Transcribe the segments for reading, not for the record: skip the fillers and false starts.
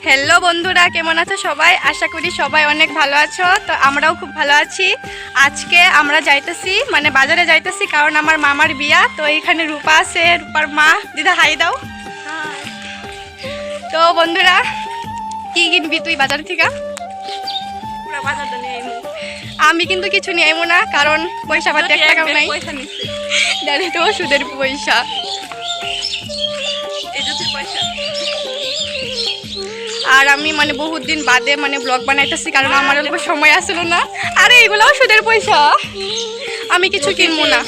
Hello বন্ধুরা, কেমন আছো সবাই? আশা করি সবাই অনেক ভালো আছো। তো আমরাও খুব ভালো আছি। আজকে আমরা যাইতেছি, মানে বাজারে যাইতেছি, কারণ আমার মামার বিয়া। তো এইখানে রূপা আছে, রূপার মা। দিদা হাই দাও। তো বন্ধুরা, কি কিনবি তুই বাজার থেকে? আমি কিন্তু কিছু নিয়ে আইমো না, কারণ পয়সা পাতি এক টাকাও নাই। জানি তো, সুদের পয়সা। আর আমি মানে বহুত দিন বাদে মানে ব্লগ বানাইতেছি, কারণ আমার অল্প সময় আসলো না। আরে এগুলোও সুদের পয়সা। আমি কিছু কিনবো না।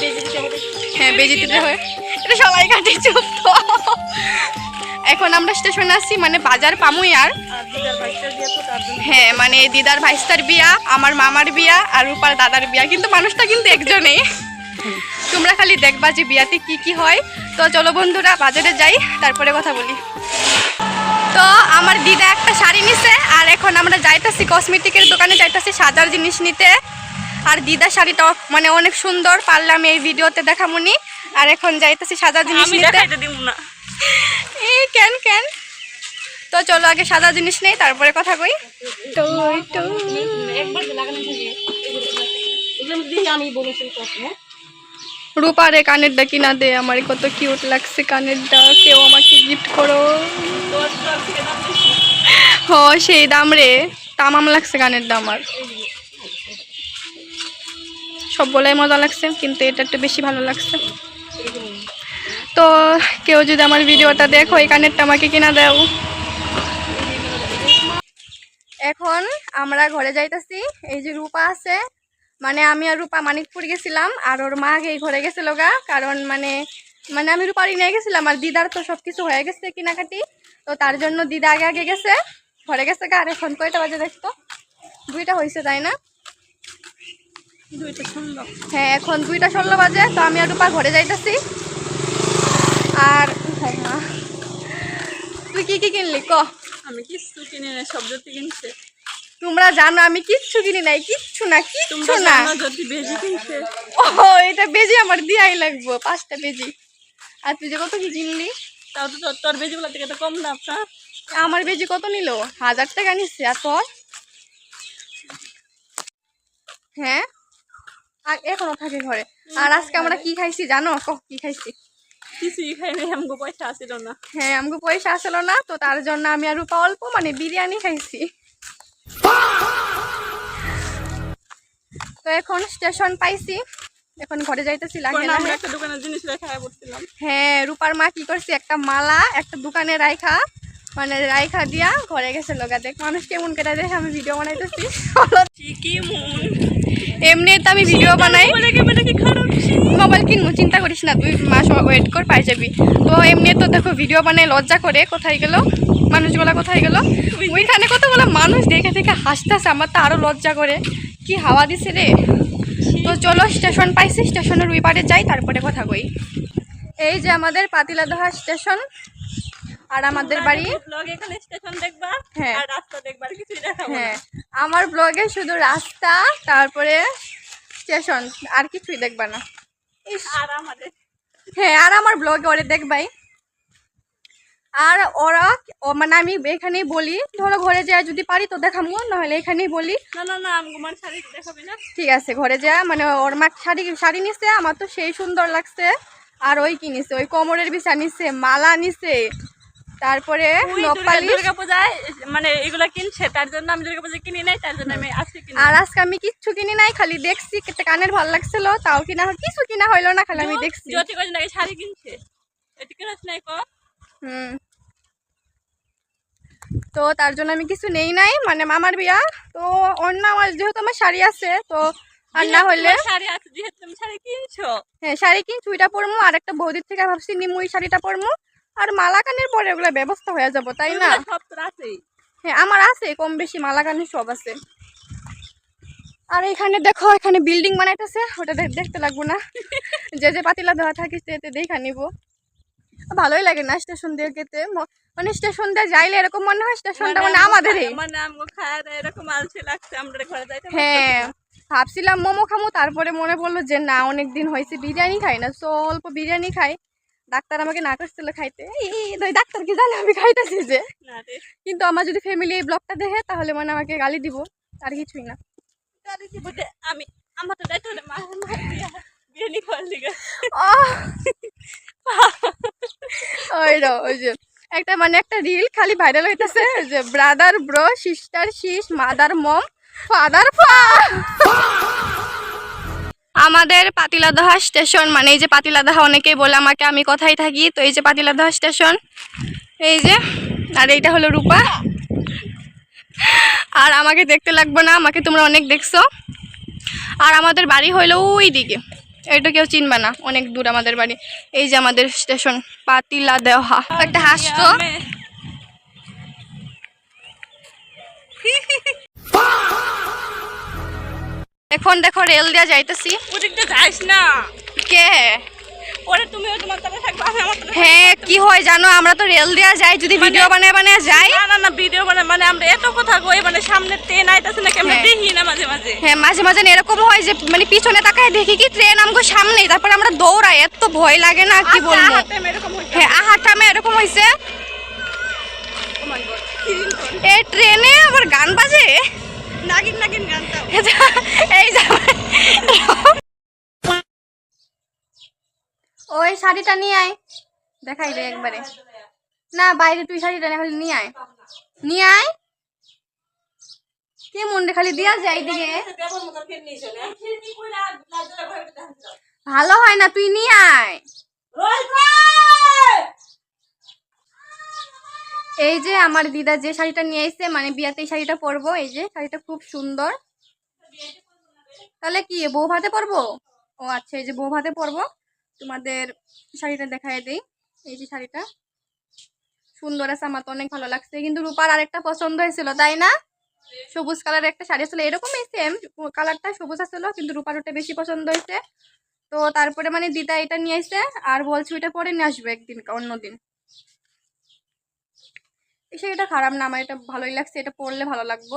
হ্যাঁ, বেজে দিতে হয়। এটা সবাই কাটে, চুপ তো। এখন আমরা স্টেশনে আসছি, মানে বাজার পামুই। আর হ্যাঁ, মানে দিদার ভাইস্তার বিয়া, আমার মামার বিয়া আর রূপার দাদার বিয়া, কিন্তু মানুষটা কিন্তু একজনেই। তোমরা খালি দেখবা যে বিয়াতে কি কি হয়। তো চলো বন্ধুরা, বাজারে যাই, তারপরে কথা বলি। তো আমার দিদা একটা শাড়ি নিছে, আর এখন আমরা যাইতেছি কসমেটিকের দোকানে, যাইতেছি সাজার জিনিস নিতে। আর দিদার শাড়িটা মানে অনেক সুন্দর, পারলাম এই ভিডিওতে দেখামুনি। আর এখন যাইতেছি সাজার জিনিস নিতে। এই কেন কেন? তো চলো আগে সাদা জিনিস নেই, তারপরে কথা কই। রূপারে কানেরটা কিনা দে, আমার কত কিউট লাগছে কানেরটা, কেউ আমাকে গিফট করো। হ, সেই দাম রে, তামাম লাগছে কানেরটা আমার। সব বলাই মজা লাগছে, কিন্তু এটা একটু বেশি ভালো লাগছে। তো কেউ যদি আমার ভিডিওটা দেখো, এই কানেরটা আমাকে কিনা দাও। এখন আমরা ঘরে যাইতেছি। এই যে রূপা আছে, মানে আমি আর রূপা মানিকপুর গেছিলাম, আর ওর মা এই ঘরে গেছিল গা, কারণ মানে আমি রূপারই নিয়ে গেছিলাম। আর দিদার তো সব কিছু হয়ে গেছে কেনাকাটি, তো তার জন্য দিদা আগে আগে গেছে, ঘরে গেছে গা। আর এখন কয়টা বাজে দেখতো? 2টা হয়েছে, তাই না? 2:16। হ্যাঁ, এখন 2:16 বাজে। তো আমি আর রূপা ঘরে যাইতেছি। আর তুই কি কি কিনলি ক? আমি কিচ্ছু কিনি না, সব জ্যোতি কিনছে। তোমরা জানো আমি কিচ্ছু কিনি নাই, কিচ্ছু না, কিচ্ছু না। জ্যোতি বেজি কিনছে। ও, এটা বেজি আমার দিয়াই লাগবো, 5টা বেজি। আর তুই যে কত কি কিনলি? তাও তো তোর বেজিগুলো থেকে তো কম দাম না। আমার বেজি কত নিল? 1000 টাকা নিচ্ছে। আর তোর? হ্যাঁ, আর এখনো থাকে ঘরে। আর আজকে আমরা কি খাইছি জানো? কি খাইছি? কিছুই খাই নাই, আমগো পয়সা আসিল না। হ্যাঁ, আমাকে পয়সা আসলো না, তো তার জন্য আমি আর রূপা অল্প মানে বিরিয়ানি খাইছি। তো এখন স্টেশন পাইছি, এখন ঘরে যাইতেছি। একটা দোকানের জিনিস রেখে বসছিলাম। হ্যাঁ, রূপার মা কি করছে, একটা মালা একটা দোকানে রাইখা, মানে রাইখা দিয়া ঘরে গেছে লগা। দেখ মানুষ কেমন কেটে দেখে আমি ভিডিও বানাইতেছি। এমনি তো আমি ভিডিও বানাই। মোবাইল কিনবো, চিন্তা করিস না, 2 মাস ওয়েট কর, পাই যাবি। তো এমনি তো দেখো ভিডিও বানাই, লজ্জা করে। কোথায় গেল মানুষগুলা, কোথায় গেল? ওইখানে কতগুলো মানুষ দেখে দেখে হাসতেছে, আমার তো আরো লজ্জা করে। কি হাওয়া দিছে রে। তো চলো, স্টেশন পাইছি, স্টেশনের ওই পারে যাই, তারপরে কথা কই। এই যে আমাদের পাতিলাদহা স্টেশন, আর আমাদের বাড়ি। হ্যাঁ হ্যাঁ, আমার ব্লগে শুধু রাস্তা, তারপরে স্টেশন, আর কিছুই দেখবা না। হ্যাঁ, আর আমার ব্লগে ওরে দেখবাই। আর ওরা মানে আমি এখানেই বলি, ধরো ঘরে যায় যদি পারি তো দেখাবো, নাহলে এখানেই বলি। ঠিক আছে, ঘরে যা, মানে ওর মা শাড়ি নিছে, আমার তো সেই সুন্দর লাগছে। আর ওই কি নিছে, ওই কোমরের বিছা নিছে, মালা নিছে, তারপরে মানে এগুলা কিনছে, তার জন্য আমি দুর্গাপূজা কিনি নাই, তার জন্য আমি আজকে কিনি। আর আজকে আমি কিচ্ছু কিনি নাই, খালি দেখছি। কানের ভালো লাগছিল, তাও কিনা, কিছু কিনা হইলো না, খালি আমি দেখছি। জ্যোতি কদিন আগে শাড়ি কিনছে, এটা কিনাস নাই ক? তো তার জন্য আমি কিছু নেই নাই, মানে মামার বিয়া তো। অন্য আমার যেহেতু আমার শাড়ি আছে, তো আর না হলে শাড়ি আছে যেহেতু তুমি শাড়ি কিনছো। হ্যাঁ, শাড়ি কিনছি, ওইটা পরমু। আর একটা বৌদির থেকে ভাবছি নিমু ওই শাড়িটা পরমু। আর মালা কানের পরে ওগুলো ব্যবস্থা হয়ে যাবো, তাই না? হ্যাঁ, আমার আছে কম বেশি, মালা কানের সব আছে। আর এখানে দেখো, এখানে বিল্ডিং বানাইতেছে, ওটা দেখতে লাগবো না। যে পাতিলা দেওয়া থাকিস এতে দেখা নিব। ভালোই লাগে না স্টেশন দিয়ে যেতে, মানে স্টেশন দিয়ে যাইলে এরকম মনে হয় স্টেশনটা মানে আমাদেরই। হ্যাঁ, ভাবছিলাম মোমো খামো, তারপরে মনে পড়লো যে না, অনেকদিন হয়েছে বিরিয়ানি খাই না, তো অল্প বিরিয়ানি খাই। ডাক্তার আমাকে না করছিল খাইতে, এই ডাক্তার কি জানে আমি খাইতেছি যে। না রে কিন্তু আমার যদি ফ্যামিলি এই ব্লগটা দেখে তাহলে মানে আমাকে গালি দিব, আর কিছুই না। তাহলে কি বলতে আমি আমার তো দায়িত্ব মা বিরিয়ানি খাওয়ার লিগে। ওই যে একটা মানে একটা রিল খালি ভাইরাল হইতেছে যে brother bro sister sis mother mom father fa. আমাদের পাতিলাদহা স্টেশন, মানে এই যে পাতিলাদহা অনেকেই বলে আমাকে, আমি কথাই থাকি। তো এই যে পাতিলাদহা স্টেশন, এই যে, আর এইটা হলো রূপা। আর আমাকে দেখতে লাগবে না, আমাকে তোমরা অনেক দেখছো। আর আমাদের বাড়ি হইলো ওই দিকে, এটা কেউ চিনবে না, অনেক দূর আমাদের বাড়ি। এই যে আমাদের স্টেশন পাতিলাদহা। একটা হাসতো। এখন দেখো রেল দিয়া যাইতেছি। ওদিকটা যাইস না। কে? পরে তুমিও তোমার তলে থাকবে, আমি আমার তলে। হ্যাঁ, কি হয় জানো, আমরা তো রেল দিয়া যাই, যদি ভিডিও বানায় বানায় যাই। না ভিডিও মানে আমরা এত কথা কই, মানে সামনে ট্রেন আইতাছে নাকি আমরা দেখি না মাঝে মাঝে। হ্যাঁ, মাঝে মাঝে এরকম হয় যে মানে পিছনে তাকায় দেখি কি ট্রেন আমগো সামনেই, তারপর আমরা দৌড়াই, এত ভয় লাগে না কি বলবো। হ্যাঁ, আহাটামে এরকম হয়েছে। এই ট্রেনে আবার গান বাজে, নাগিন নাগিন গানটা। এই ওই শাড়িটা নিয়ে আয়, দেখাই দে একবারে। না বাইরে তুই শাড়িটা খালি নিয়ে আয়, নিয়ে আয়। কে মন খালি দিয়া যায় দিকে, ভালো হয় না, তুই নিয়ে আয়। এই যে আমার দিদা যে শাড়িটা নিয়ে আসছে, মানে বিয়াতে এই শাড়িটা পরবো। এই যে শাড়িটা খুব সুন্দর। তাহলে কি বউ ভাতে পরবো? ও আচ্ছা, এই যে বউ ভাতে পরবো। তোমাদের শাড়িটা দেখাই দেই। এই যে শাড়িটা সুন্দর আছে, আমার তো অনেক ভালো লাগছে। কিন্তু রূপার আরেকটা পছন্দ হয়েছিল, তাই না? সবুজ কালারের একটা শাড়ি ছিল, এরকমই সেম কালারটা, সবুজ আসছিল, কিন্তু রূপার ওটা বেশি পছন্দ হয়েছে। তো তারপরে মানে দিদা এটা নিয়ে আসছে, আর বলছি ওইটা পরে নিয়ে আসবে একদিন, অন্যদিন। এই শাড়িটা খারাপ না, আমার এটা ভালোই লাগছে, এটা পরলে ভালো লাগবো।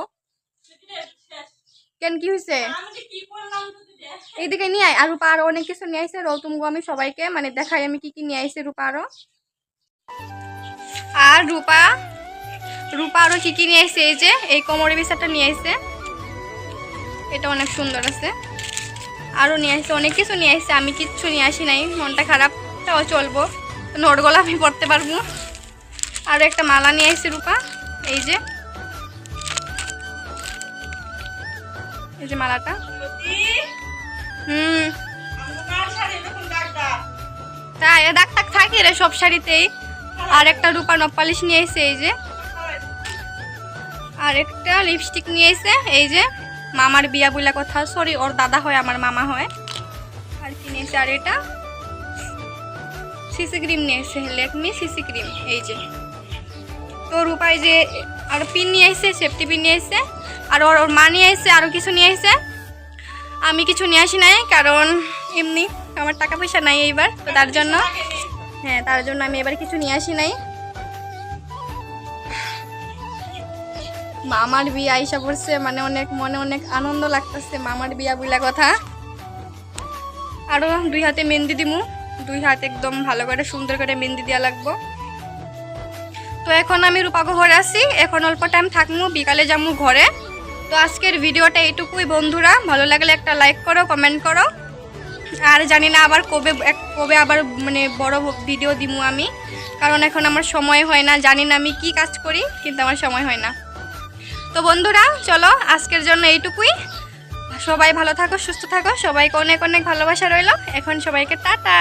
কেন, কি হয়েছে? এইদিকে নিয়ে আয়। আর রূপা আরো অনেক কিছু নিয়ে আসছে, রৌতুমগো আমি সবাইকে মানে দেখাই আমি কি কি নিয়ে আসছে রূপা আরো। আর রূপা আরো কি কি নিয়ে আসছে, এই যে এই কোমরে বিছাটা নিয়ে আসছে, এটা অনেক সুন্দর আছে। আরো নিয়ে আসছে, অনেক কিছু নিয়ে আসছে, আমি কিচ্ছু নিয়ে আসি নাই, মনটা খারাপ, তাও চলবো, নোটগুলো আমি পড়তে পারবো। আর একটা মালা নিয়ে আসছে রূপা, এই যে মালাটা। তাই দাগ টাক থাকে রে সব শাড়িতেই। আর একটা রূপা নপালিশ নিয়ে এসে, এই যে, আর একটা লিপস্টিক নিয়ে এসে, এই যে মামার বিয়া বলে কথা, সরি ওর দাদা হয় আমার মামা হয়। আর কি নিয়ে এসে, আর এটা সিসি ক্রিম নিয়ে এসে, ল্যাকমি সিসি ক্রিম, এই যে। তো রূপা এই যে আর পিন নিয়ে এসে, সেফটি পিন নিয়ে এসে, আর ওর মা নিয়ে এসে আরও কিছু নিয়ে এসে। আমি কিছু নিয়ে আসি নাই, কারণ এমনি আমার টাকা পয়সা নাই এইবার, তো তার জন্য, হ্যাঁ তার জন্য আমি এবার কিছু নিয়ে আসি নাই। মামার বিয়া আইসা পড়ছে, মানে অনেক মনে অনেক আনন্দ লাগতেছে, মামার বিয়া বলে কথা। আরও 2 হাতে মেহেন্দি দিমু, 2 হাত একদম ভালো করে সুন্দর করে মেহেন্দি দেওয়া লাগবো। তো এখন আমি রূপাগো ঘরে আসি, এখন অল্প টাইম থাকবো, বিকালে যাবো ঘরে। তো আজকের ভিডিওটা এইটুকুই বন্ধুরা, ভালো লাগলে একটা লাইক করো, কমেন্ট করো। আর জানি না আবার কবে আবার মানে বড় ভিডিও দিমু আমি, কারণ এখন আমার সময় হয় না, জানি না আমি কি কাজ করি, কিন্তু আমার সময় হয় না। তো বন্ধুরা চলো আজকের জন্য এইটুকুই, সবাই ভালো থাকো, সুস্থ থাকো, সবাইকে অনেক অনেক ভালোবাসা রইল। এখন সবাইকে টাটা।